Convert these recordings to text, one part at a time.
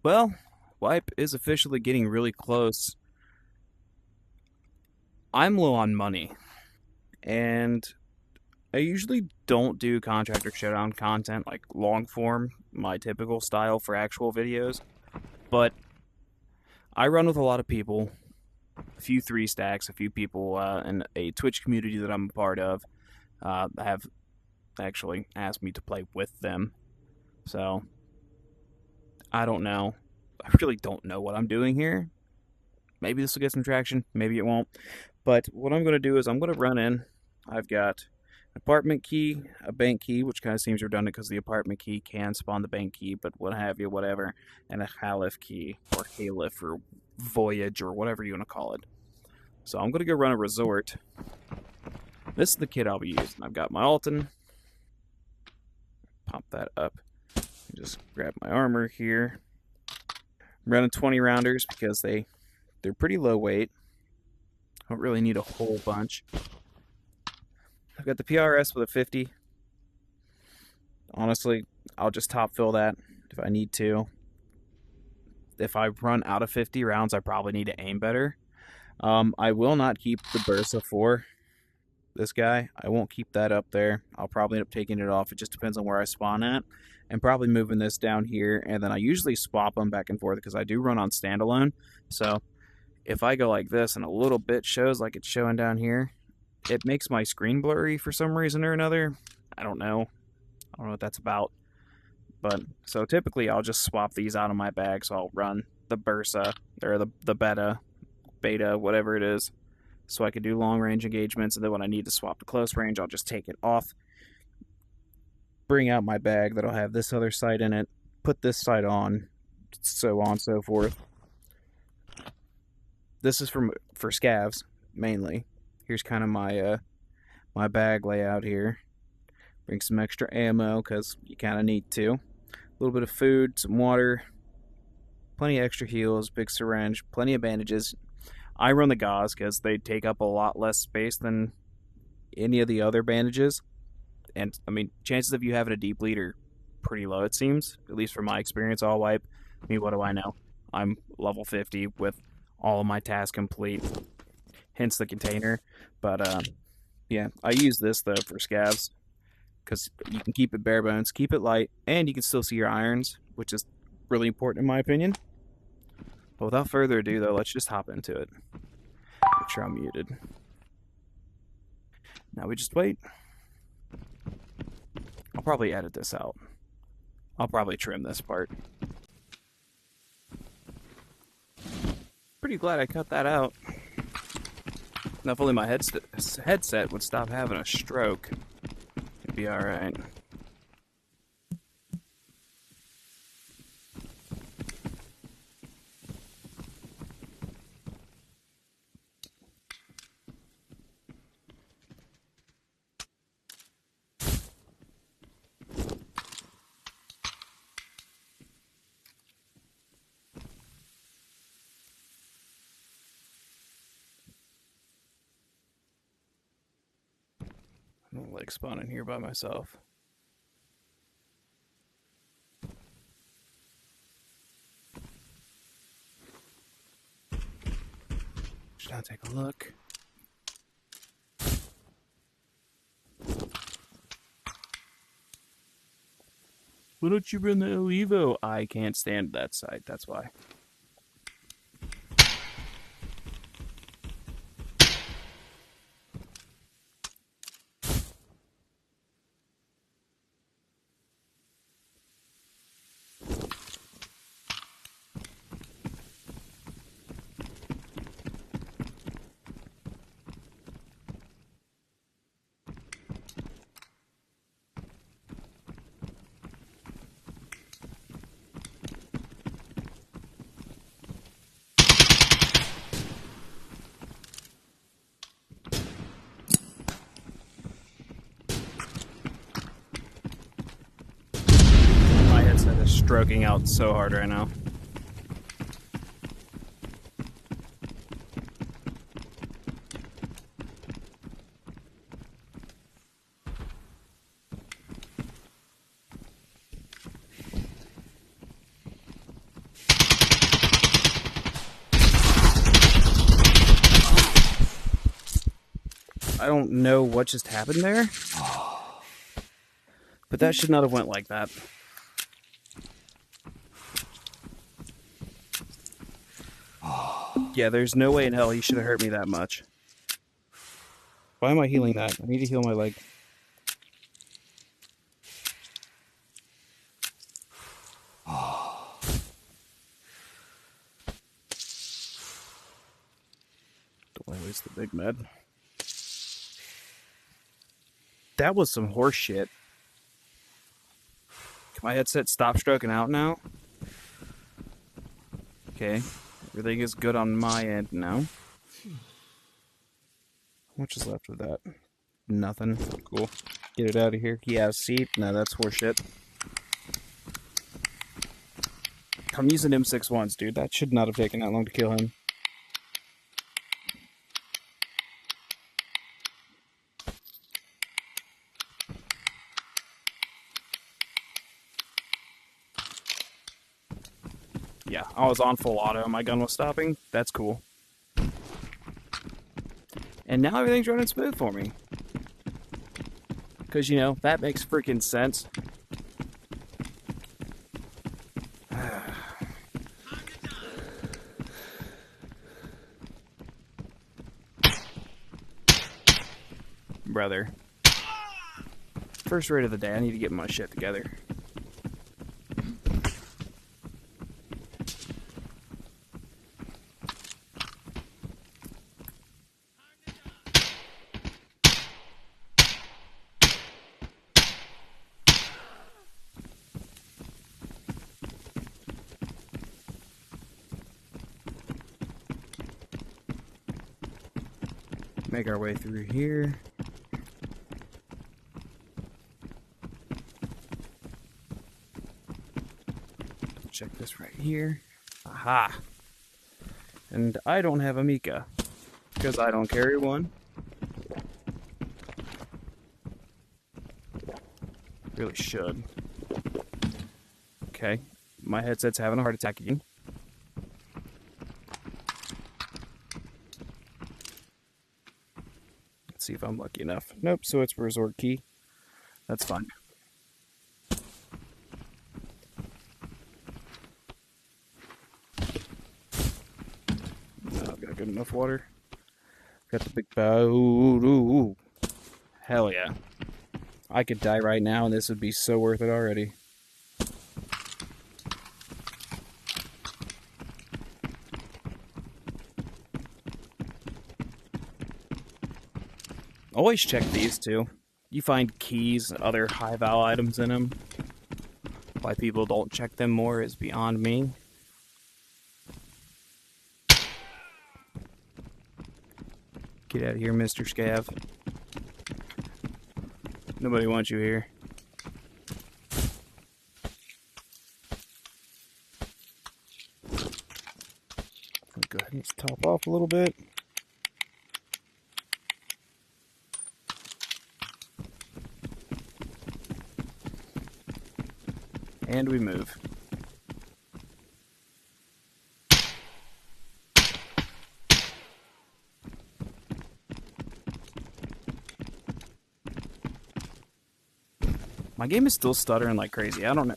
Well, Wipe is officially getting really close. I'm low on money, and I usually don't do Contractor Showdown content like long form, my typical style for actual videos, but I run with a lot of people, a few three stacks, a few people in a Twitch community that I'm a part of have actually asked me to play with them. So I don't know. I really don't know what I'm doing here. Maybe this will get some traction, maybe it won't. But what I'm going to do is I'm going to run in. I've got an apartment key, a bank key, which kind of seems redundant because the apartment key can spawn the bank key, but what have you, whatever, and a Halif key, or Halif, or Voyage, or whatever you want to call it. So I'm going to go run a resort. This is the kit I'll be using. I've got my Alton. Pop that up. Just grab my armor here. I'm running 20 rounders because they're pretty low weight. I don't really need a whole bunch. I've got the PRS with a 50. Honestly, I'll just top fill that if I need to. If I run out of 50 rounds, I probably need to aim better. I will not keep the Bursa for this guy. I won't keep that up there. I'll probably end up taking it off. It just depends on where I spawn at. And probably moving this down here. And then I usually swap them back and forth because I do run on standalone. So if I go like this and a little bit shows like it's showing down here, it makes my screen blurry for some reason or another. I don't know. I don't know what that's about. But so typically I'll just swap these out of my bag. So I'll run the Bursa or the beta, whatever it is, so I can do long range engagements. And then when I need to swap to close range, I'll just take it off, bring out my bag that'll have this other sight in it, put this sight on, so on and so forth. This is for scavs mainly. Here's kind of my bag layout here. Bring some extra ammo because you kind of need to. A little bit of food, some water, plenty of extra heals, big syringe, plenty of bandages. I run the gauze because they take up a lot less space than any of the other bandages. And I mean, chances of you having a deep bleed are pretty low, it seems, at least from my experience. All Wipe. I mean, what do I know? I'm level 50 with all of my tasks complete, hence the container. But yeah, I use this though for scavs because you can keep it bare bones, keep it light, and you can still see your irons, which is really important in my opinion. But without further ado, though, let's just hop into it. Make sure I'm muted. Now we just wait. I'll probably edit this out. I'll probably trim this part. Pretty glad I cut that out. Now, if only my headset would stop having a stroke, it'd be alright. I don't like spawning here by myself. Should I take a look? Why don't you run the Evo? I can't stand that site, that's why. My headset is stroking out so hard right now. I don't know what just happened there. But that should not have went like that. Yeah, there's no way in hell he should have hurt me that much. Why am I healing that? I need to heal my leg. Don't want to waste the big med. That was some horse shit. Can my headset stop stroking out now? Okay. Everything is good on my end now. How much is left of that? Nothing. Cool. Get it out of here. He has seat. No, that's horseshit. I'm using M61s, dude. That should not have taken that long to kill him. Yeah, I was on full auto. My gun was stopping. That's cool. And now everything's running smooth for me. Because, you know, that makes freaking sense. Brother. First raid of the day. I need to get my shit together. Make our way through here. Check this right here. Aha! And I don't have a Mika, because I don't carry one. Really should. Okay, my headset's having a heart attack again. Let's see if I'm lucky enough. Nope, so it's resort key. That's fine. I've got good enough water. Got the big bow. Ooh. Hell yeah. I could die right now and this would be so worth it already. Always check these too. You find keys, other high val items in them. Why people don't check them more is beyond me. Get out of here, Mr. Scav. Nobody wants you here. Go ahead and top off a little bit. And we move. My game is still stuttering like crazy. I don't know.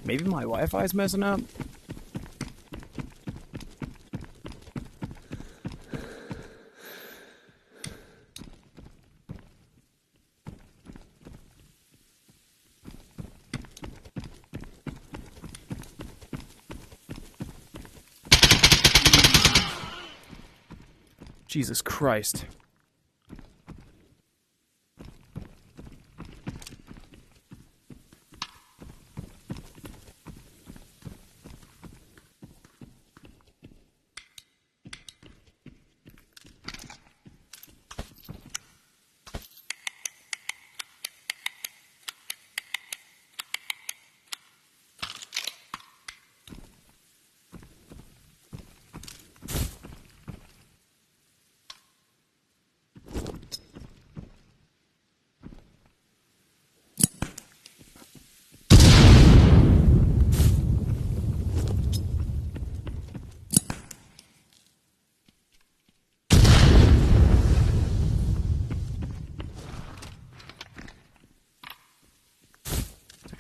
Maybe my Wi-Fi is messing up? Jesus Christ.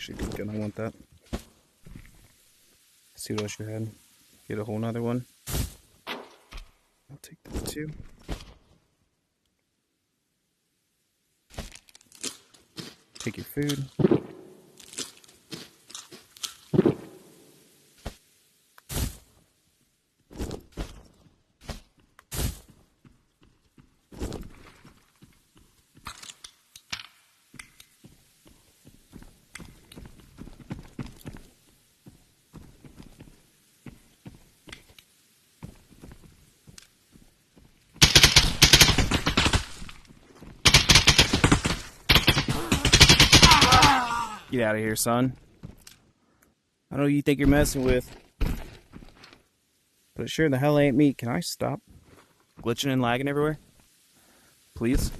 actually good gun. I want that. Let's see what else you had. Get a whole nother one. I'll take that too. Take your food. Get out of here, son. I know who you think you're messing with, but it sure the hell ain't me. Can I stop glitching and lagging everywhere? Please?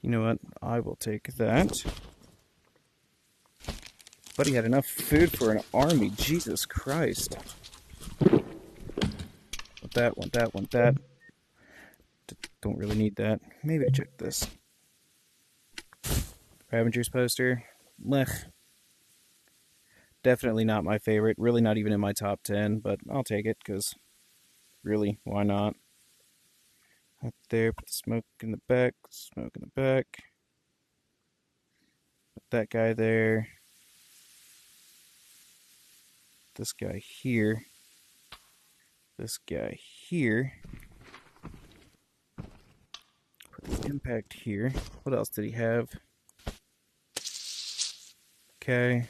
You know what? I will take that. Buddy had enough food for an army. Jesus Christ. Want that, want that, want that. Don't really need that. Maybe I check this. Ravengers poster. Lech. Definitely not my favorite. Really not even in my top 10, but I'll take it, because really, why not? Up there, put the smoke in the back, smoke in the back. Put that guy there. This guy here. This guy here. Put the impact here. What else did he have? Okay.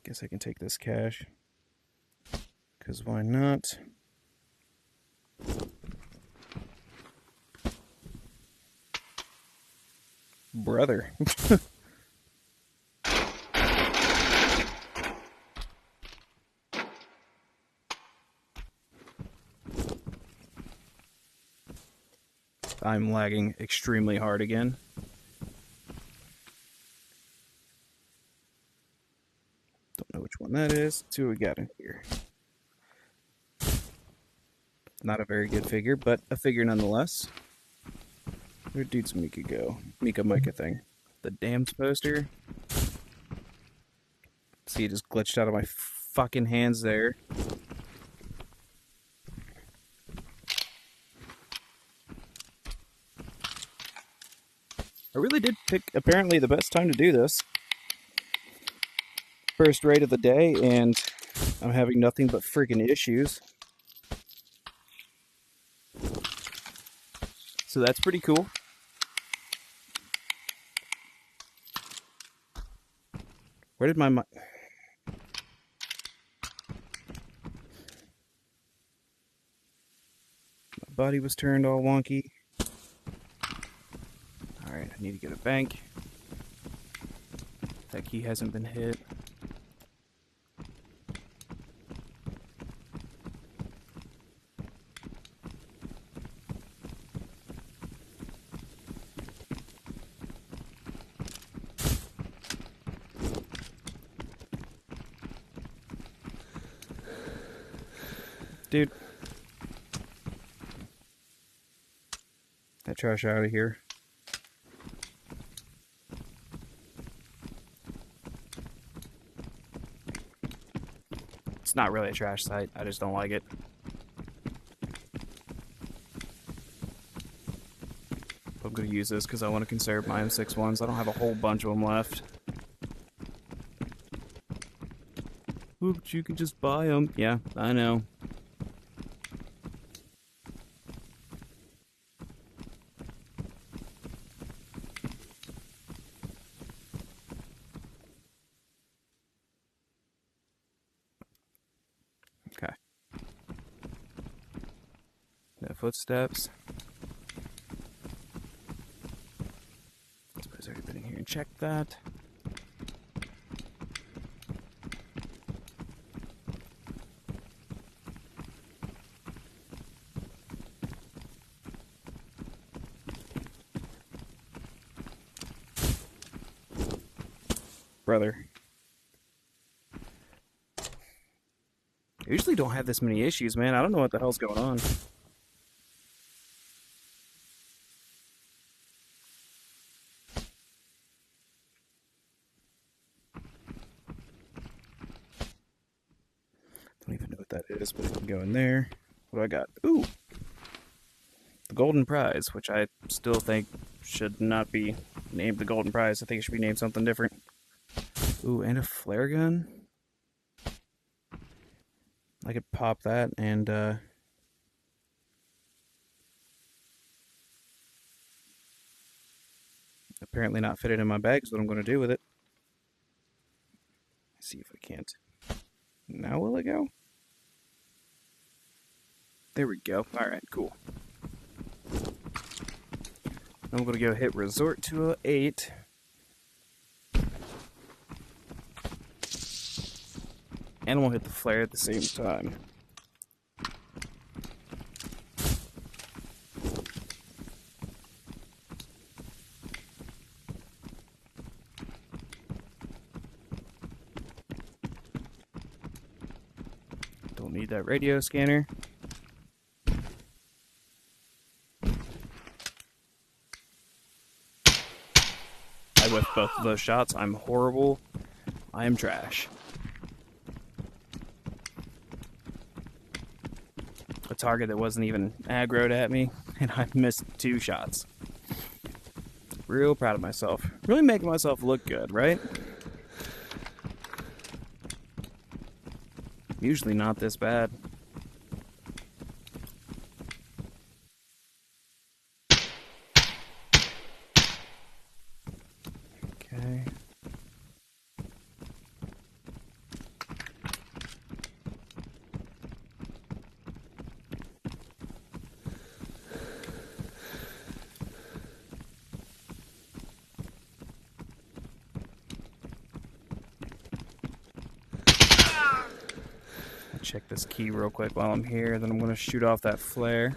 Guess I can take this cash. Because why not? Brother. I'm lagging extremely hard again. Don't know which one that is. Let's see what we got in here. Not a very good figure, but a figure nonetheless. Where'd Dude's Mika go? Mika thing. The Damned poster. See, it just glitched out of my fucking hands there. I really did pick, apparently, the best time to do this. First raid of the day, and I'm having nothing but freaking issues. So that's pretty cool. Where did my body was turned all wonky. Alright, I need to get a bank. That key hasn't been hit. Dude. That trash out of here. It's not really a trash site, I just don't like it. I'm going to use this because I want to conserve my M6 ones. I don't have a whole bunch of them left. Ooh, but you can just buy them. Yeah, I know. Okay. No footsteps. I suppose I've already been in here and checked that. Brother. I usually don't have this many issues, man. I don't know what the hell's going on. Don't even know what that is, but it can go in there. What do I got? Ooh! The Golden Prize, which I still think should not be named the Golden Prize. I think it should be named something different. Ooh, and a flare gun. I could pop that and, apparently not fit it in my bag is what I'm going to do with it. Let's see if I can't. Now will it go? There we go. Alright, cool. I'm going to go hit Resort 208. And we'll hit the flare at the same time. Don't need that radio scanner. I whiffed both of those shots. I'm horrible. I am trash. A target that wasn't even aggroed at me, and I missed 2 shots. Real proud of myself. Really making myself look good, right? Usually not this bad. Okay. Check this key real quick while I'm here, then I'm going to shoot off that flare.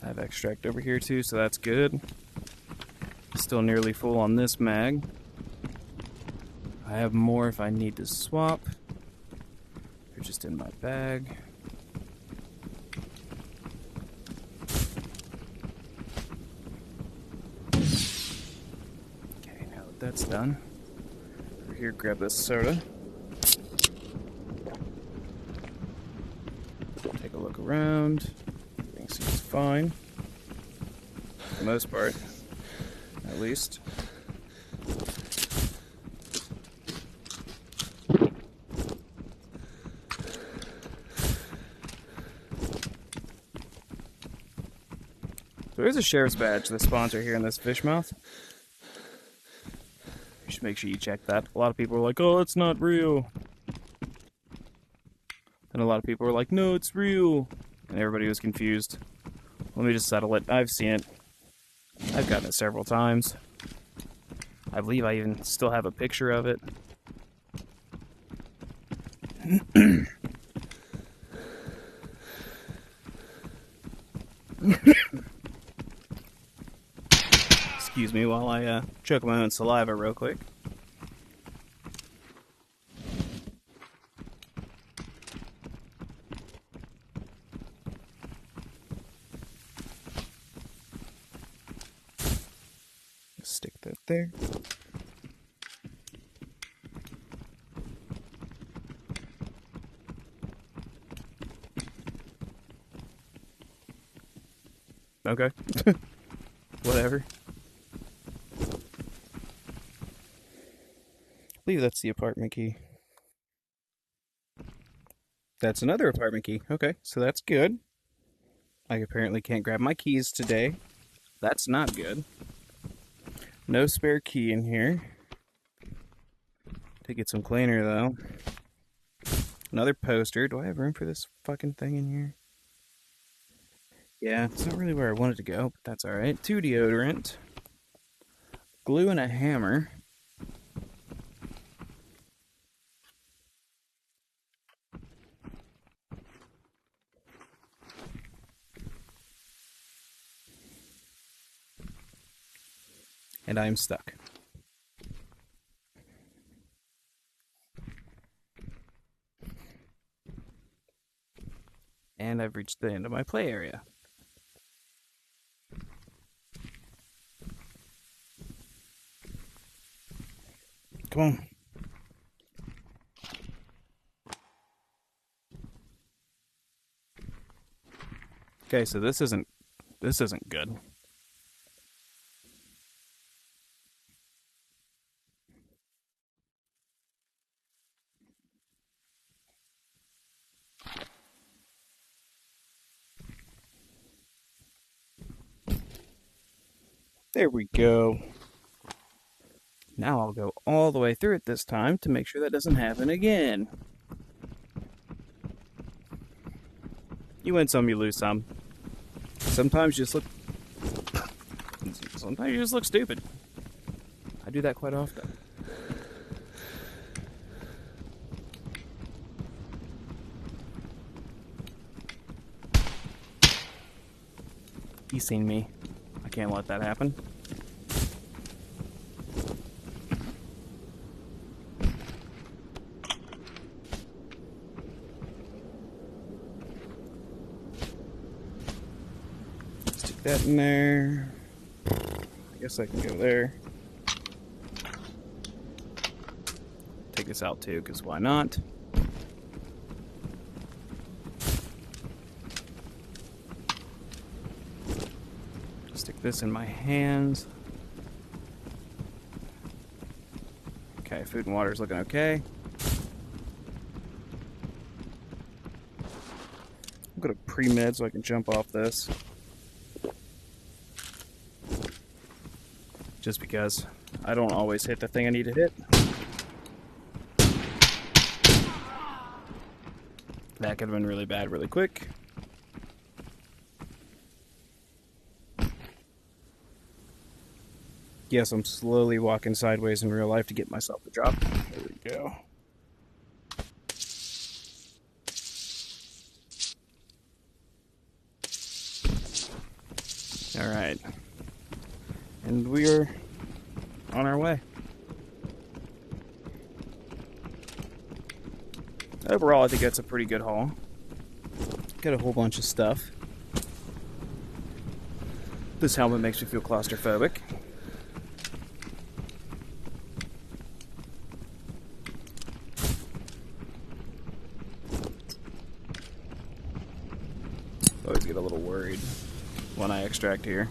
I have extract over here too, so that's good. Still nearly full on this mag. I have more if I need to swap. They're just in my bag. Okay, now that that's done, over here, grab this soda. Take a look around. Everything seems fine. For the most part, at least. There's a sheriff's badge, the sponsor here in this fish mouth. You should make sure you check that. A lot of people are like, oh, it's not real. And a lot of people were like, no, it's real. And everybody was confused. Let me just settle it. I've seen it. I've gotten it several times. I believe I even still have a picture of it. Excuse me while I choke my own saliva real quick. Stick that there. Okay. Whatever. I believe that's the apartment key. That's another apartment key. Okay, so that's good. I apparently can't grab my keys today. That's not good. No spare key in here. To get some cleaner, though. Another poster. Do I have room for this fucking thing in here? Yeah, it's not really where I wanted to go, but that's alright. 2 deodorant. Glue and a hammer. and I am stuck. And I've reached the end of my play area. Come on. Okay, so this isn't good. There we go. Now I'll go all the way through it this time to make sure that doesn't happen again. You win some, you lose some. Sometimes you just look stupid. I do that quite often. He's seen me. I can't let that happen. Stick that in there. I guess I can go there. Take this out too, because why not? Stick this in my hands. Okay, food and water is looking okay. I'm gonna pre-med so I can jump off this. Just because I don't always hit the thing I need to hit. That could have been really bad really quick. Yes, I'm slowly walking sideways in real life to get myself to drop. There we go. Alright. And we're on our way. Overall, I think that's a pretty good haul. Got a whole bunch of stuff. This helmet makes me feel claustrophobic. Always get a little worried when I extract here.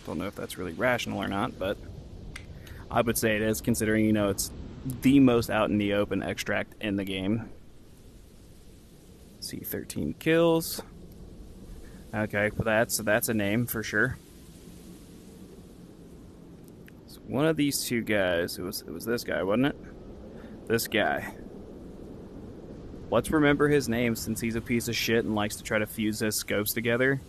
Don't know if that's really rational or not, but I would say it is, considering, you know, it's the most out in the open extract in the game. See, 13 kills. Okay, well that's a name for sure. So one of these two guys, it was this guy, wasn't it? This guy. Let's remember his name since he's a piece of shit and likes to try to fuse his scopes together.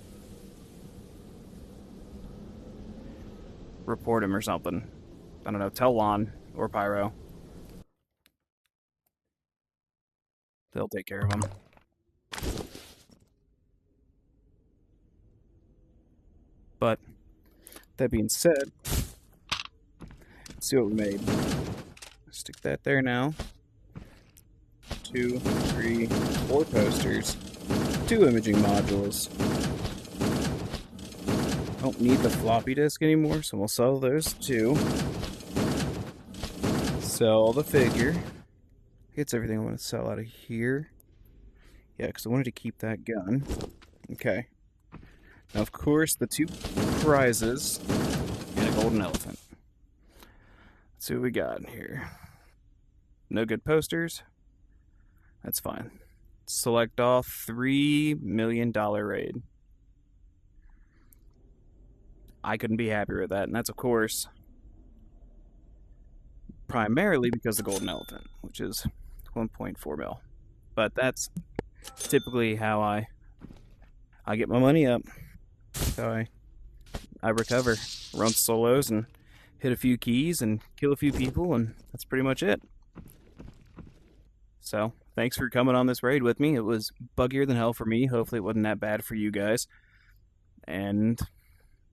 Report him or something. I don't know, tell Lon or Pyro. They'll take care of him. But, that being said, let's see what we made. Stick that there now. 2, 3, 4 posters. 2 imaging modules. Don't need the floppy disk anymore, so we'll sell those too. Sell the figure. It's everything I want to sell out of here. Yeah, because I wanted to keep that gun. Okay. Now, of course, the 2 prizes and a golden elephant. Let's see what we got in here. No good posters. That's fine. Select all. $3 million raid. I couldn't be happier with that, and that's, of course, primarily because of the golden elephant, which is 1.4 mil. But that's typically how I get my money up. So I recover, run solos, and hit a few keys, and kill a few people, and that's pretty much it. So, thanks for coming on this raid with me. It was buggier than hell for me. Hopefully it wasn't that bad for you guys. And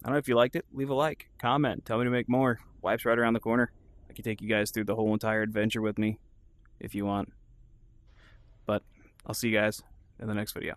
I don't know if you liked it. Leave a like, comment, tell me to make more. Wipe's right around the corner. I can take you guys through the whole entire adventure with me if you want. But I'll see you guys in the next video.